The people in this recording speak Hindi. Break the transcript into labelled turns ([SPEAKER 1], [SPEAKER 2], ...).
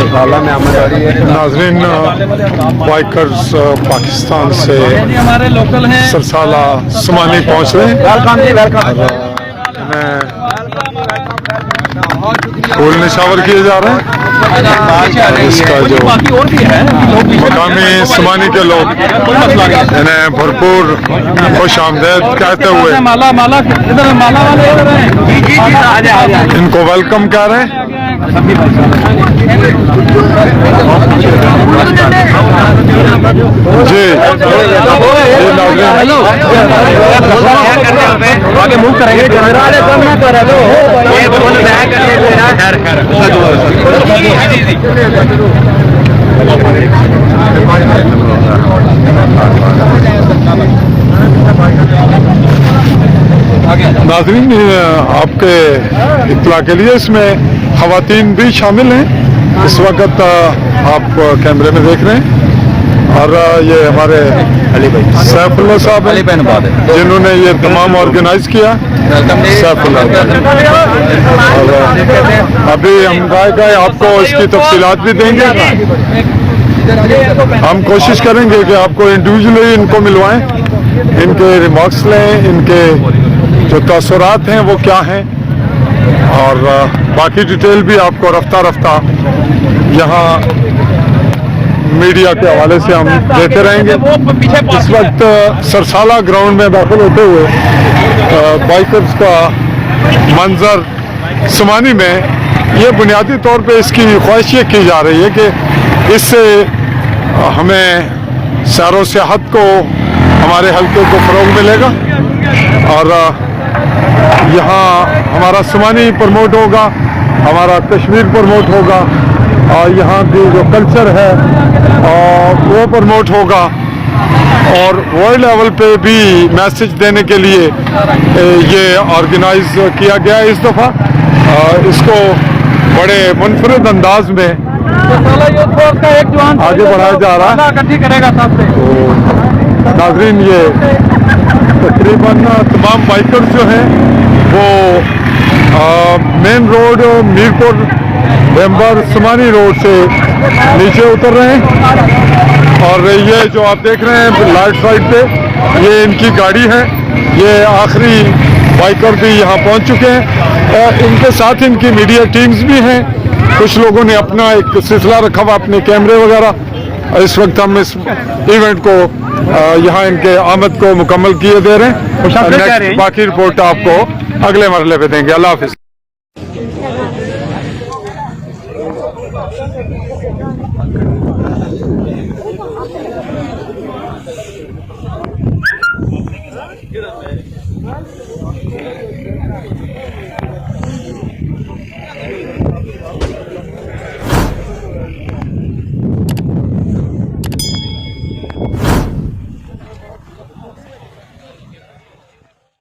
[SPEAKER 1] नाजरीन, बाइकर्स पाकिस्तान से
[SPEAKER 2] हमारे लोकल हैं
[SPEAKER 1] सरसाला समानी पहुंच रहे हैं। फूल निशावर किए जा रहे हैं। इसका जो मकामी समानी के लोग इन्हें भरपूर खुश आमदेद कहते हुए इनको वेलकम कह रहे हैं। जी
[SPEAKER 2] आगे मूव करेंगे
[SPEAKER 1] नाज़रीन, आपके इत्तला के लिए इसमें ख़वातीन भी शामिल हैं। इस वक्त आप कैमरे में देख रहे हैं और ये हमारे सैफुल्लाह साहब हैं जिन्होंने ये तमाम ऑर्गेनाइज किया। सैफुल्लाह, और अभी हम गाय आपको इसकी तफसीलात भी देंगे। हम कोशिश करेंगे कि आपको इंडिविजुअली इनको मिलवाएं, इनके रिमार्क्स लें, इनके जो तासुरात हैं वो क्या हैं, और बाकी डिटेल भी आपको रफ्ता रफ्ता यहाँ मीडिया के हवाले से हम देते रहेंगे। इस वक्त सरसाला ग्राउंड में दाखिल होते हुए बाइकर्स का मंजर समानी में ये बुनियादी तौर पे इसकी ख्वाहिश ये की जा रही है कि इससे हमें सैरो सियाहत को, हमारे हल्के को फ़रोग़ मिलेगा और यहाँ हमारा समानी प्रमोट होगा, हमारा कश्मीर प्रमोट होगा और यहाँ की जो कल्चर है वो प्रमोट होगा। और वर्ल्ड लेवल पे भी मैसेज देने के लिए ये ऑर्गेनाइज किया गया है। इस दफ़ा इसको बड़े मुनफरिद अंदाज में आगे बढ़ाया जा रहा है। तो नाज़रीन, ये तकरीबन तमाम बाइकर्स जो हैं वो मेन रोड मीरपुर बेम्बर समानी रोड से नीचे उतर रहे हैं और ये जो आप देख रहे हैं लाइट साइड पे, ये इनकी गाड़ी है। ये आखिरी बाइकर भी यहाँ पहुँच चुके हैं। इनके साथ इनकी मीडिया टीम्स भी हैं। कुछ लोगों ने अपना एक सिलसिला रखा हुआ, अपने कैमरे वगैरह। इस वक्त हम इस इवेंट को यहाँ इनके आमद को मुकम्मल किए दे रहे हैं। बाकी रिपोर्ट आपको अगले मरहले पे देंगे। अल्लाह हाफिज़।